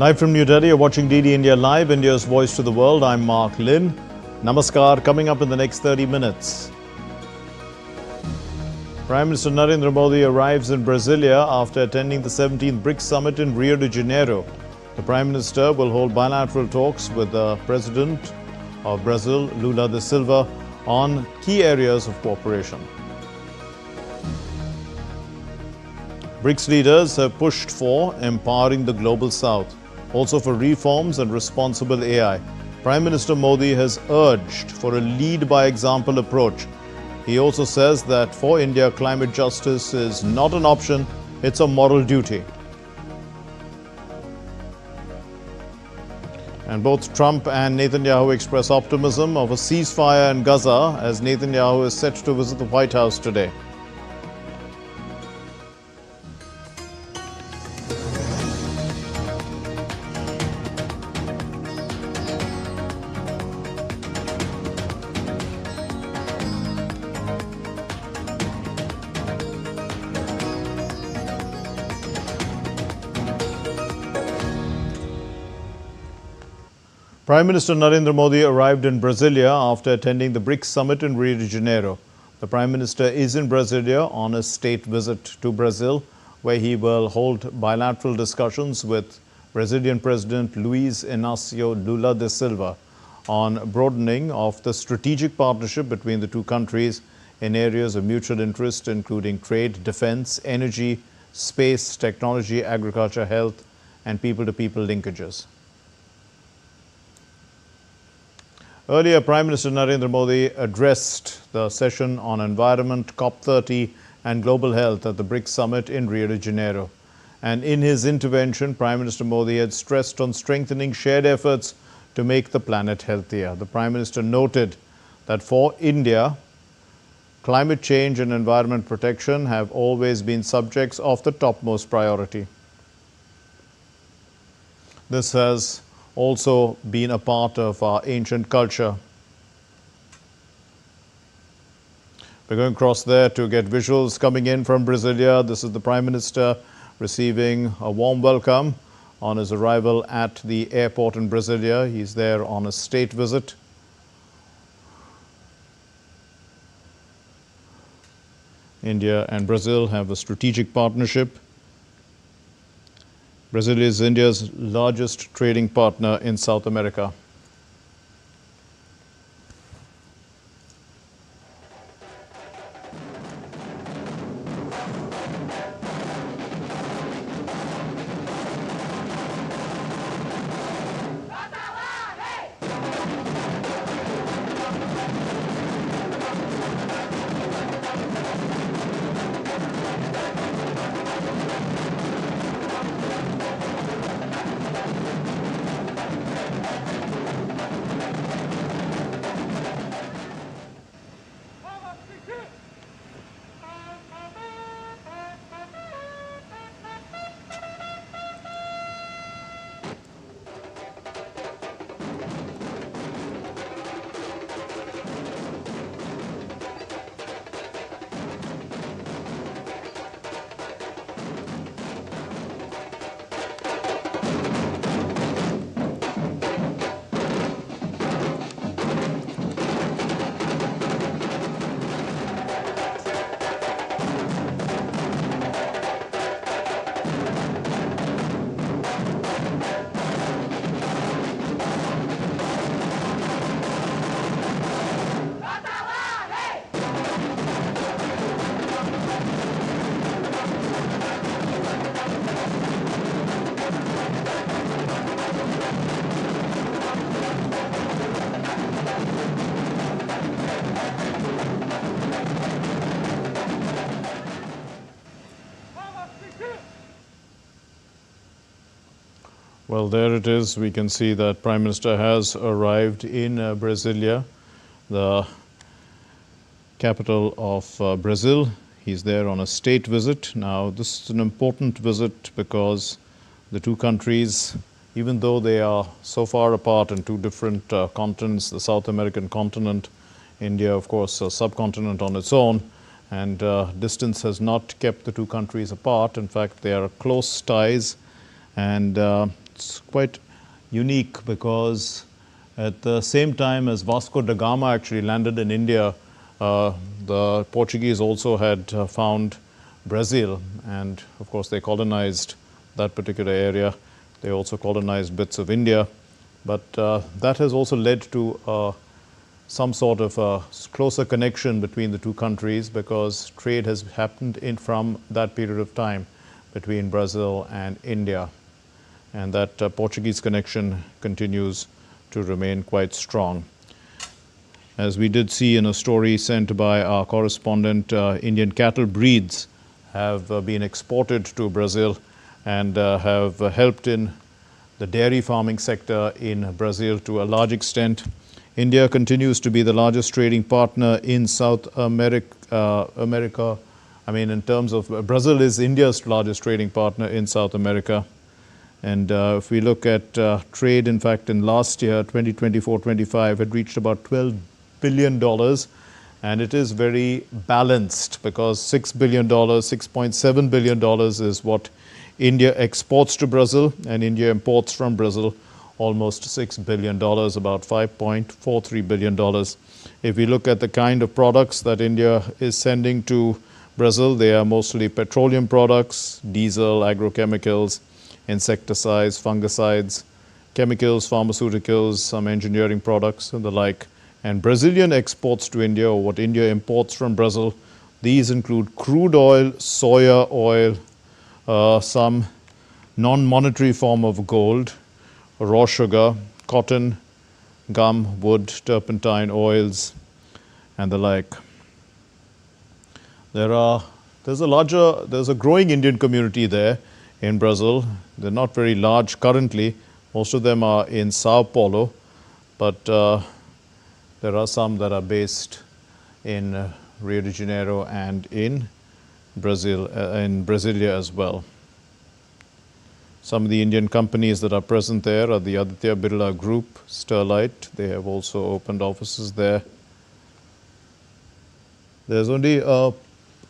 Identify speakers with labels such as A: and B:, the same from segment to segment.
A: Live from New Delhi, you're watching DD India Live, India's voice to the world. I'm Mark Lynn. Namaskar. Coming up in the next 30 minutes. Prime Minister Narendra Modi arrives in Brasilia after attending the 17th BRICS summit in Rio de Janeiro. The Prime Minister will hold bilateral talks with the President of Brazil, Lula da Silva, on key areas of cooperation. BRICS leaders have pushed for empowering the Global South, also for reforms and responsible AI. Prime Minister Modi has urged for a lead-by-example approach. He also says that for India, climate justice is not an option, it's a moral duty. And both Trump and Netanyahu express optimism of a ceasefire in Gaza as Netanyahu is set to visit the White House today. Prime Minister Narendra Modi arrived in Brasilia after attending the BRICS summit in Rio de Janeiro. The Prime Minister is in Brasilia on a state visit to Brazil, where he will hold bilateral discussions with Brazilian President Luiz Inácio Lula da Silva on broadening of the strategic partnership between the two countries in areas of mutual interest, including trade, defense, energy, space, technology, agriculture, health, and people-to-people linkages. Earlier, Prime Minister Narendra Modi addressed the session on environment, COP30 and global health at the BRICS summit in Rio de Janeiro. And in his intervention, Prime Minister Modi had stressed on strengthening shared efforts to make the planet healthier. The Prime Minister noted that for India, climate change and environment protection have always been subjects of the topmost priority. This has also been a part of our ancient culture. We're going across there to get visuals coming in from Brasilia. This is the Prime Minister receiving a warm welcome on his arrival at the airport in Brasilia. He's there on a state visit. India and Brazil have a strategic partnership. Brazil is India's largest trading partner in South America. Well, there it is. We can see that Prime Minister has arrived in Brasilia, the capital of Brazil. He's there on a state visit. Now, this is an important visit because the two countries, even though they are so far apart in two different continents, the South American continent, India, of course, a subcontinent on its own, and distance has not kept the two countries apart. In fact, they are close ties, and it's quite unique because at the same time as Vasco da Gama actually landed in India, the Portuguese also had found Brazil, and of course they colonized that particular area. They also colonized bits of India, but that has also led to some sort of a closer connection between the two countries because trade has happened from that period of time between Brazil and India. And that Portuguese connection continues to remain quite strong. As we did see in a story sent by our correspondent, Indian cattle breeds have been exported to Brazil and have helped in the dairy farming sector in Brazil to a large extent. India continues to be the largest trading partner in South America. I mean, in terms of Brazil is India's largest trading partner in South America. And if we look at trade, in fact, in last year, 2024-25, had reached about $12 billion. And it is very balanced because $6 billion, $6.7 billion is what India exports to Brazil, and India imports from Brazil almost $6 billion, about $5.43 billion. If we look at the kind of products that India is sending to Brazil, they are mostly petroleum products, diesel, agrochemicals, insecticides, fungicides, chemicals, pharmaceuticals, some engineering products and the like. And Brazilian exports to India, or what India imports from Brazil, these include crude oil, soya oil, some non-monetary form of gold, raw sugar, cotton, gum, wood, turpentine, oils, and the like. There's a growing Indian community there in Brazil. They're not very large currently. Most of them are in Sao Paulo, but there are some that are based in Rio de Janeiro and in Brasilia as well. Some of the Indian companies that are present there are the Aditya Birla Group, Sterlite. They have also opened offices there. There's only an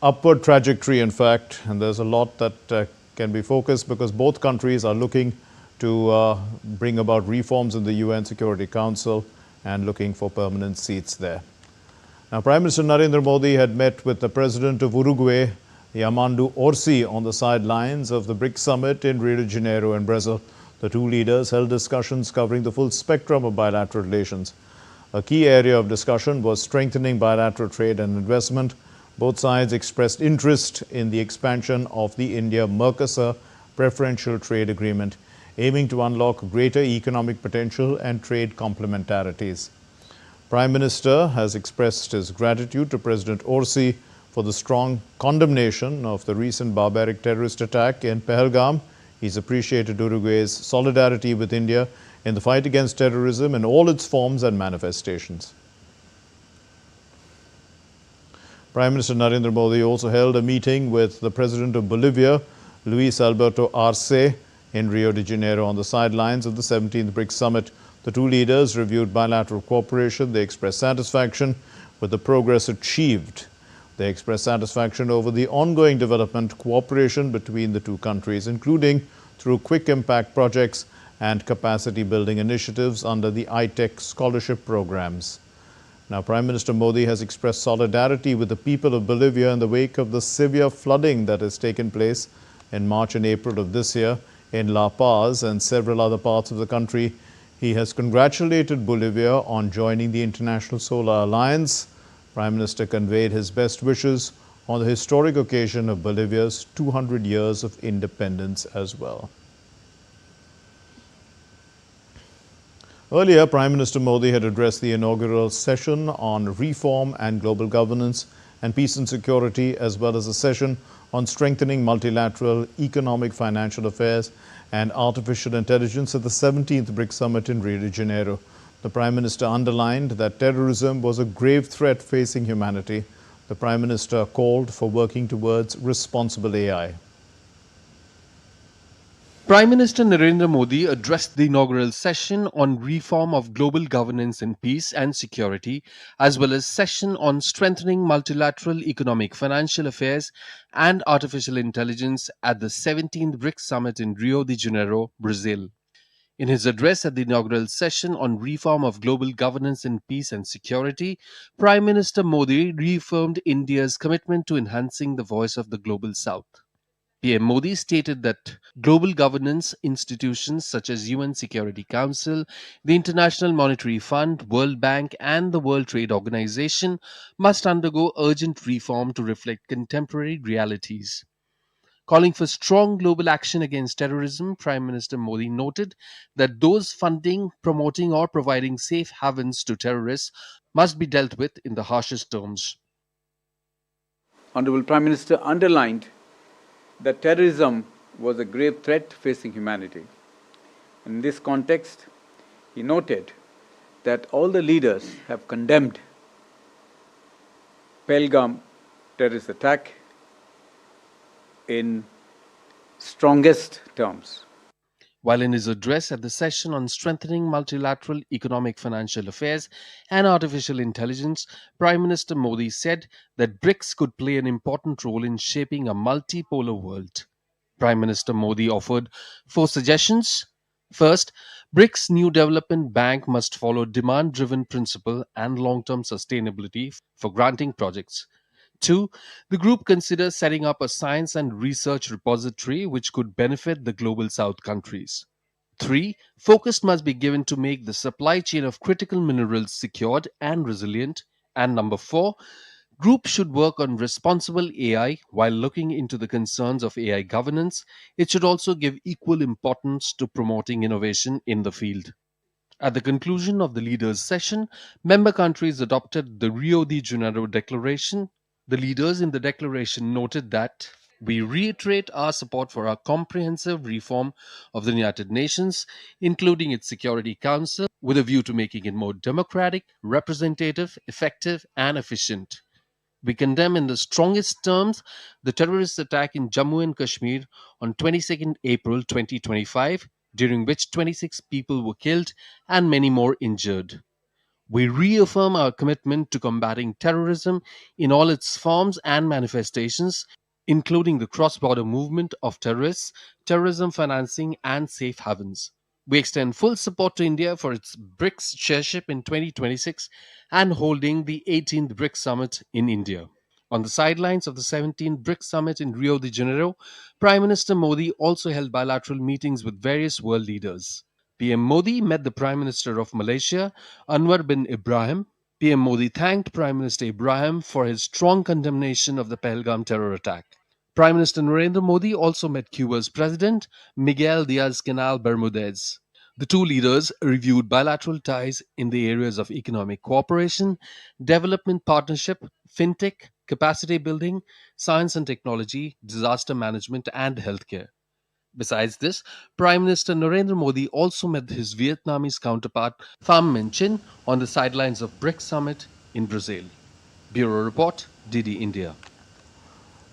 A: upward trajectory, in fact, and there's a lot that can be focused because both countries are looking to bring about reforms in the UN Security Council and looking for permanent seats there. Now, Prime Minister Narendra Modi had met with the President of Uruguay, Yamandu Orsi, on the sidelines of the BRICS summit in Rio de Janeiro in Brazil. The two leaders held discussions covering the full spectrum of bilateral relations. A key area of discussion was strengthening bilateral trade and investment. Both sides expressed interest in the expansion of the India-Mercosur preferential trade agreement, aiming to unlock greater economic potential and trade complementarities. Prime Minister has expressed his gratitude to President Orsi for the strong condemnation of the recent barbaric terrorist attack in Pahalgam. He's appreciated Uruguay's solidarity with India in the fight against terrorism in all its forms and manifestations. Prime Minister Narendra Modi also held a meeting with the President of Bolivia, Luis Alberto Arce, in Rio de Janeiro on the sidelines of the 17th BRICS summit. The two leaders reviewed bilateral cooperation. They expressed satisfaction with the progress achieved. They expressed satisfaction over the ongoing development cooperation between the two countries, including through quick impact projects and capacity building initiatives under the ITEC scholarship programs. Now, Prime Minister Modi has expressed solidarity with the people of Bolivia in the wake of the severe flooding that has taken place in March and April of this year in La Paz and several other parts of the country. He has congratulated Bolivia on joining the International Solar Alliance. Prime Minister conveyed his best wishes on the historic occasion of Bolivia's 200 years of independence as well. Earlier, Prime Minister Modi had addressed the inaugural session on reform and global governance and peace and security, as well as a session on strengthening multilateral economic, financial affairs and artificial intelligence at the 17th BRICS summit in Rio de Janeiro. The Prime Minister underlined that terrorism was a grave threat facing humanity. The Prime Minister called for working towards responsible AI.
B: Prime Minister Narendra Modi addressed the inaugural session on reform of global governance and peace and security, as well as session on strengthening multilateral economic financial affairs and artificial intelligence at the 17th BRICS summit in Rio de Janeiro, Brazil. In his address at the inaugural session on reform of global governance in peace and security, Prime Minister Modi reaffirmed India's commitment to enhancing the voice of the global South. PM Modi stated that global governance institutions such as UN Security Council, the International Monetary Fund, World Bank, and the World Trade Organization must undergo urgent reform to reflect contemporary realities. Calling for strong global action against terrorism, Prime Minister Modi noted that those funding, promoting, or providing safe havens to terrorists must be dealt with in the harshest terms.
C: Honorable Prime Minister underlined that terrorism was a grave threat facing humanity. In this context, he noted that all the leaders have condemned Pahalgam terrorist attack in strongest terms.
B: While in his address at the session on strengthening multilateral economic financial affairs and artificial intelligence, Prime Minister Modi said that BRICS could play an important role in shaping a multipolar world. Prime Minister Modi offered four suggestions. First, BRICS New Development Bank must follow demand driven principle and long term sustainability for granting projects. Two, the group considers setting up a science and research repository which could benefit the global South countries. Three, focus must be given to make the supply chain of critical minerals secured and resilient. And number four, group should work on responsible AI while looking into the concerns of AI governance. It should also give equal importance to promoting innovation in the field. At the conclusion of the leaders' session, member countries adopted the Rio de Janeiro Declaration. The leaders in the declaration noted that we reiterate our support for a comprehensive reform of the United Nations, including its Security Council, with a view to making it more democratic, representative, effective, and efficient. We condemn in the strongest terms the terrorist attack in Jammu and Kashmir on 22nd April 2025, during which 26 people were killed and many more injured. We reaffirm our commitment to combating terrorism in all its forms and manifestations, including the cross border movement of terrorists, terrorism financing, and safe havens. We extend full support to India for its BRICS chairship in 2026 and holding the 18th BRICS Summit in India. On the sidelines of the 17th BRICS Summit in Rio de Janeiro, Prime Minister Modi also held bilateral meetings with various world leaders. PM Modi met the Prime Minister of Malaysia, Anwar bin Ibrahim. PM Modi thanked Prime Minister Ibrahim for his strong condemnation of the Pahalgam terror attack. Prime Minister Narendra Modi also met Cuba's President, Miguel Diaz-Canel Bermudez. The two leaders reviewed bilateral ties in the areas of economic cooperation, development partnership, fintech, capacity building, science and technology, disaster management, and healthcare. Besides this, Prime Minister Narendra Modi also met his Vietnamese counterpart Pham Minh Chinh on the sidelines of BRICS Summit in Brazil. Bureau Report, DD India.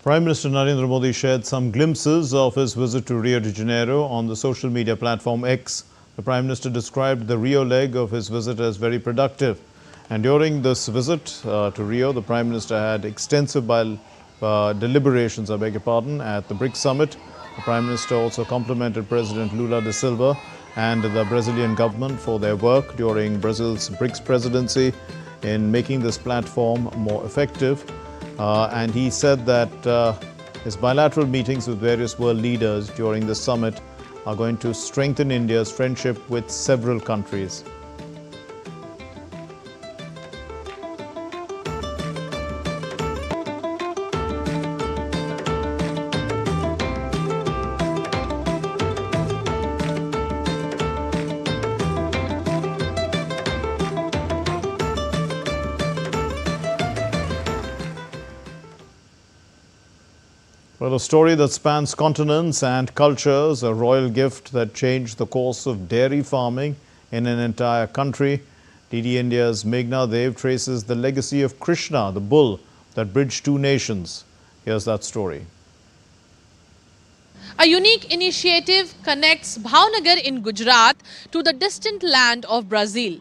A: Prime Minister Narendra Modi shared some glimpses of his visit to Rio de Janeiro on the social media platform X. The Prime Minister described the Rio leg of his visit as very productive. And during this visit to Rio, the Prime Minister had extensive deliberations, at the BRICS Summit. The Prime Minister also complimented President Lula da Silva and the Brazilian government for their work during Brazil's BRICS presidency in making this platform more effective. And he said that his bilateral meetings with various world leaders during the summit are going to strengthen India's friendship with several countries. Well, a story that spans continents and cultures, a royal gift that changed the course of dairy farming in an entire country. DD India's Meghna Dev traces the legacy of Krishna, the bull that bridged two nations. Here's that story.
D: A unique initiative connects Bhavnagar in Gujarat to the distant land of Brazil.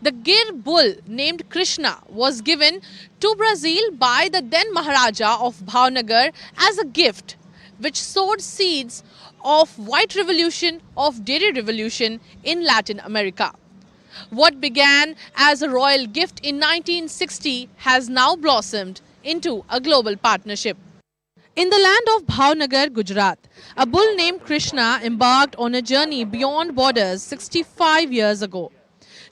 D: The Gir bull named Krishna was given to Brazil by the then Maharaja of Bhavnagar as a gift, which sowed seeds of white revolution, of dairy revolution in Latin America. What began as a royal gift in 1960 has now blossomed into a global partnership. In the land of Bhavnagar, Gujarat, a bull named Krishna embarked on a journey beyond borders 65 years ago.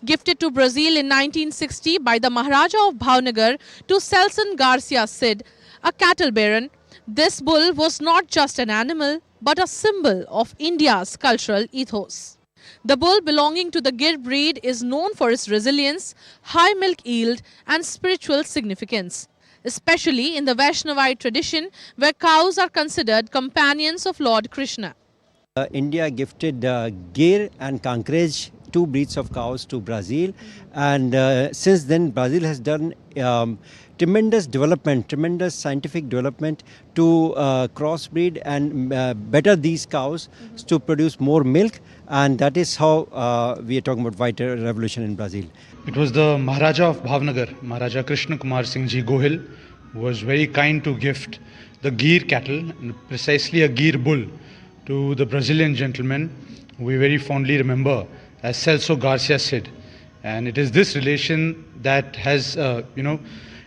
D: Gifted to Brazil in 1960 by the Maharaja of Bhavnagar to Celson Garcia Cid, a cattle baron, this bull was not just an animal but a symbol of India's cultural ethos. The bull belonging to the Gir breed is known for its resilience, high milk yield and spiritual significance, especially in the Vaishnavite tradition where cows are considered companions of Lord Krishna.
E: India gifted Gir and Kankrej, two breeds of cows, to Brazil, and since then Brazil has done tremendous development, tremendous scientific development to crossbreed and better these cows to produce more milk, and that is how we are talking about white revolution in Brazil.
F: It was the Maharaja of Bhavnagar, Maharaja Krishna Kumar Singh Ji Gohil, who was very kind to gift the Gir cattle, precisely a Gir bull, to the Brazilian gentleman we very fondly remember as Celso Garcia Cid. And it is this relation that has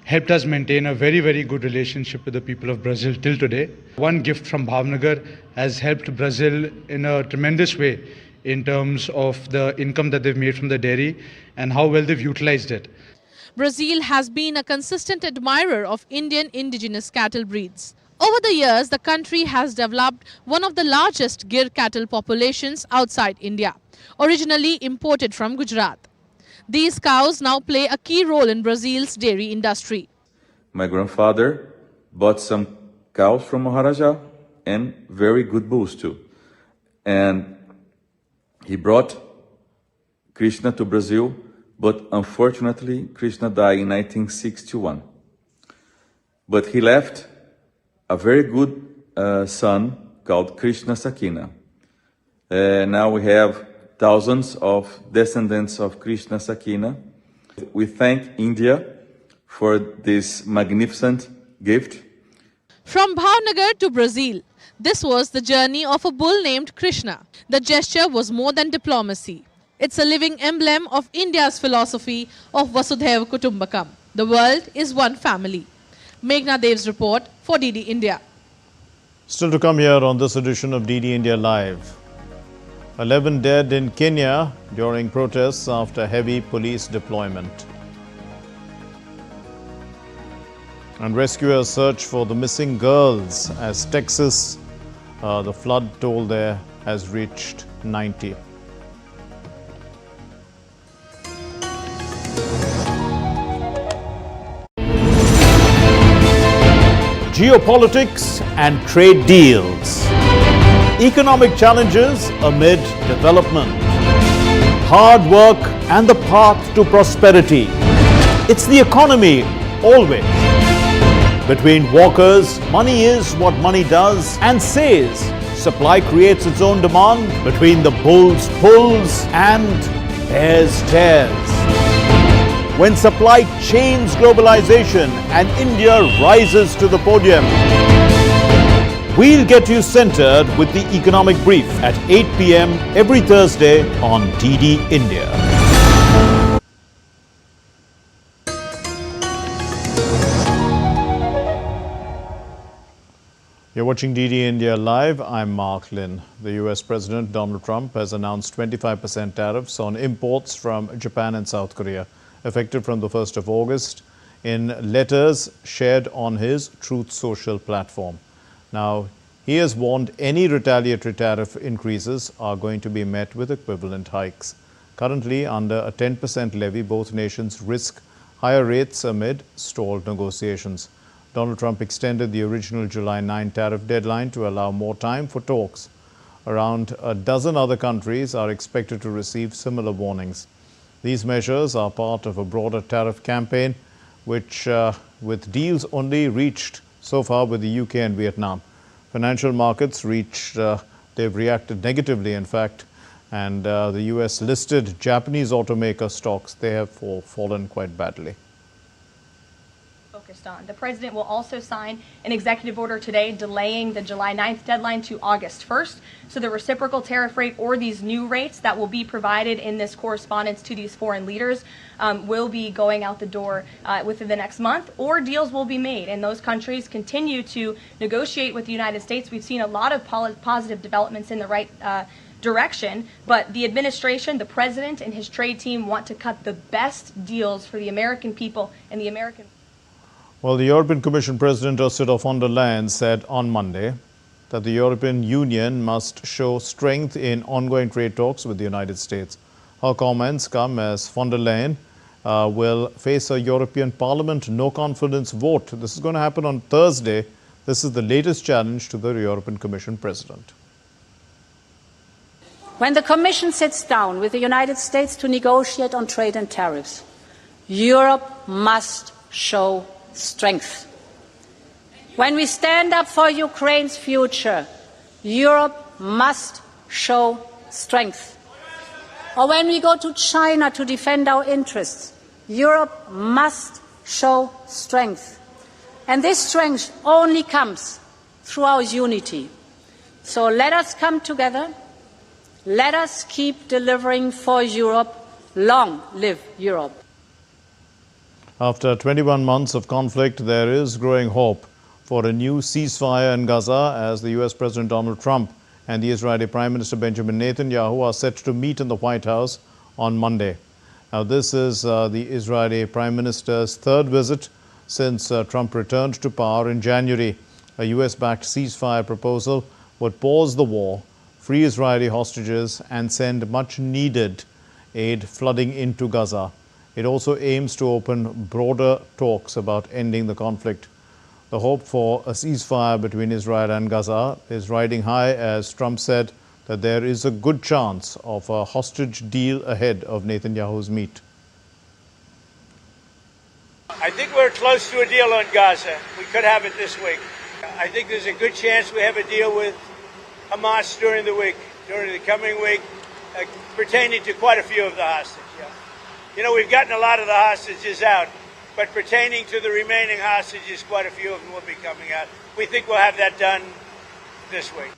F: helped us maintain a very, very good relationship with the people of Brazil till today. One gift from Bhavnagar has helped Brazil in a tremendous way in terms of the income that they've made from the dairy and how well they've utilized it.
D: Brazil has been a consistent admirer of Indian indigenous cattle breeds. Over the years, the country has developed one of the largest Gir cattle populations outside India, originally imported from Gujarat. These cows now play a key role in Brazil's dairy industry.
G: My grandfather bought some cows from Maharaja and very good bulls too. And he brought Krishna to Brazil, but unfortunately Krishna died in 1961. But he left a very good son called Krishna Sakina. Now we have thousands of descendants of Krishna Sakina. We thank India for this magnificent gift.
D: From Bhavnagar to Brazil, this was the journey of a bull named Krishna. The gesture was more than diplomacy. It's a living emblem of India's philosophy of Vasudhaiva Kutumbakam. The world is one family. Meghna Dev's report for DD India.
A: Still to come here on this edition of DD India Live. 11 dead in Kenya during protests after heavy police deployment. And rescuers search for the missing girls as Texas, the flood toll there has reached 90. Geopolitics and trade deals. Economic challenges amid development. Hard work and the path to prosperity. It's the economy, always. Between walkers, money is what money does and says. Supply creates its own demand. Between the bulls pulls and bears tears. When supply chains globalization and India rises to the podium. We'll get you centered with the economic brief at 8 p.m. every Thursday on DD India. You're watching DD India Live. I'm Mark Lin. The US President Donald Trump has announced 25% tariffs on imports from Japan and South Korea, effective from the 1st of August, in letters shared on his Truth Social platform. Now, he has warned any retaliatory tariff increases are going to be met with equivalent hikes. Currently, under a 10% levy, both nations risk higher rates amid stalled negotiations. Donald Trump extended the original July 9 tariff deadline to allow more time for talks. Around a dozen other countries are expected to receive similar warnings. These measures are part of a broader tariff campaign, which with deals only reached so far with the UK and Vietnam. Financial markets they've reacted negatively, in fact, and the US listed Japanese automaker stocks, they have fallen quite badly.
D: Okay.
H: focused on. The president will also sign an executive order today delaying the July 9th deadline to August 1st. So the reciprocal tariff rate or these new rates that will be provided in this correspondence to these foreign leaders will be going out the door within the next month, or deals will be made. And those countries continue to negotiate with the United States. We've seen a lot of positive developments in the right direction, but the administration, the president, and his trade team want to cut the best deals for the American people and the American.
A: Well, the European Commission President Ursula von der Leyen said on Monday that the European Union must show strength in ongoing trade talks with the United States. Her comments come as von der Leyen will face a European Parliament no-confidence vote. This is going to happen on Thursday. This is the latest challenge to the European Commission President.
I: When the Commission sits down with the United States to negotiate on trade and tariffs, Europe must show strength. When we stand up for Ukraine's future, Europe must show strength. Or when we go to China to defend our interests, Europe must show strength. And this strength only comes through our unity. So let us come together. Let us keep delivering for Europe. Long live Europe.
A: After 21 months of conflict, there is growing hope for a new ceasefire in Gaza as the US President Donald Trump and the Israeli Prime Minister Benjamin Netanyahu are set to meet in the White House on Monday. Now, this is the Israeli Prime Minister's third visit since Trump returned to power in January. A US-backed ceasefire proposal would pause the war, free Israeli hostages and send much-needed aid flooding into Gaza. It also aims to open broader talks about ending the conflict. The hope for a ceasefire between Israel and Gaza is riding high as Trump said that there is a good chance of a hostage deal ahead of Netanyahu's meet.
J: I think we're close to a deal on Gaza. We could have it this week. I think there's a good chance we have a deal with Hamas during the coming week, pertaining to quite a few of the hostages. Yeah. You know, we've gotten a lot of the hostages out, but pertaining to the remaining hostages, quite a few of them will be coming out. We think we'll have that done this week.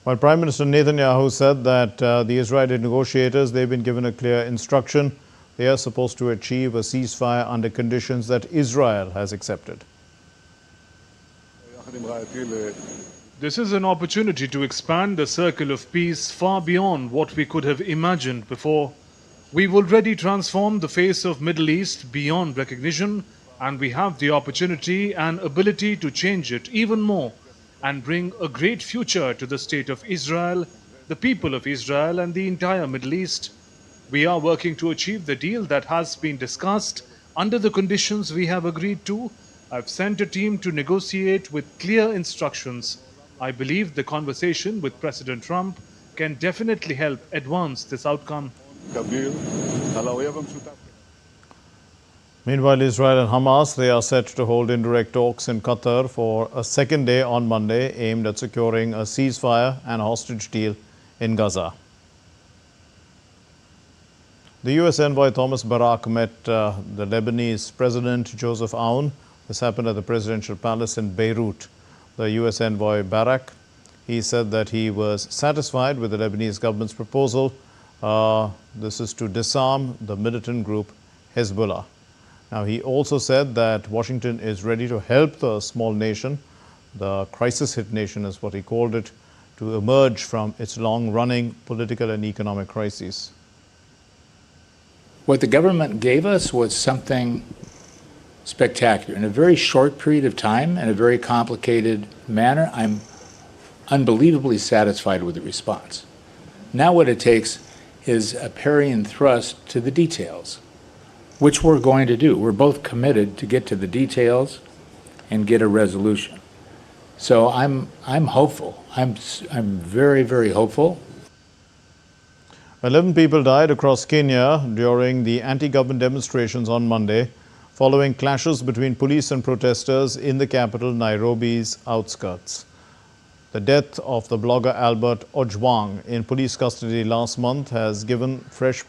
A: Well, Prime Minister Netanyahu said that the Israeli negotiators, they've been given a clear instruction. They are supposed to achieve a ceasefire under conditions that Israel has accepted.
K: This is an opportunity to expand the circle of peace far beyond what we could have imagined before. We've already transformed the face of Middle East beyond recognition, and we have the opportunity and ability to change it even more and bring a great future to the state of Israel, the people of Israel, and the entire Middle East. We are working to achieve the deal that has been discussed under the conditions we have agreed to. I've sent a team to negotiate with clear instructions. I believe the conversation with President Trump can definitely help advance this outcome.
A: Meanwhile, Israel and Hamas, they are set to hold indirect talks in Qatar for a second day on Monday, aimed at securing a ceasefire and a hostage deal in Gaza. The U.S. envoy Thomas Barak met the Lebanese President Joseph Aoun. This happened at the presidential palace in Beirut. The U.S. envoy Barak, he said that he was satisfied with the Lebanese government's proposal. This is to disarm the militant group Hezbollah. Now, he also said that Washington is ready to help the small nation, the crisis-hit nation is what he called it, to emerge from its long-running political and economic crises.
L: What the government gave us was something spectacular. In a very short period of time, in a very complicated manner, I'm unbelievably satisfied with the response. Now what it takes is a parry and thrust to the details, which we're going to do. We're both committed to get to the details and get a resolution. So I'm hopeful. I'm very, very hopeful.
A: 11 people died across Kenya during the anti-government demonstrations on Monday, following clashes between police and protesters in the capital, Nairobi's outskirts. The death of the blogger Albert Ojwang in police custody last month has given fresh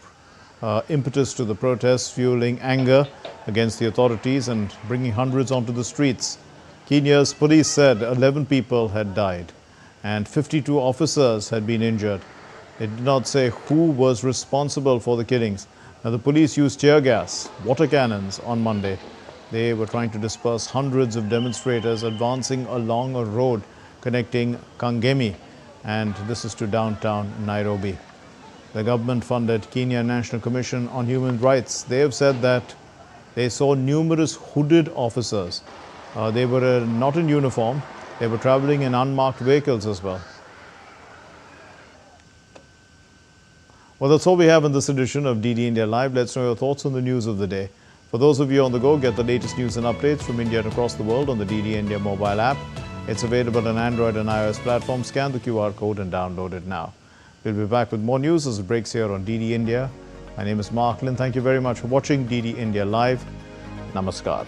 A: impetus to the protests, fueling anger against the authorities and bringing hundreds onto the streets. Kenya's police said 11 people had died and 52 officers had been injured. It did not say who was responsible for the killings. Now, the police used tear gas, water cannons on Monday. They were trying to disperse hundreds of demonstrators advancing along a road connecting Kangemi, and this is to downtown Nairobi. The government-funded Kenya National Commission on Human Rights, they have said that they saw numerous hooded officers. They were not in uniform. They were traveling in unmarked vehicles as well. Well, that's all we have in this edition of DD India Live. Let's know your thoughts on the news of the day. For those of you on the go, get the latest news and updates from India and across the world on the DD India mobile app. It's available on Android and iOS platforms. Scan the QR code and download it now. We'll be back with more news as it breaks here on DD India. My name is Mark Lin. Thank you very much for watching DD India Live. Namaskar.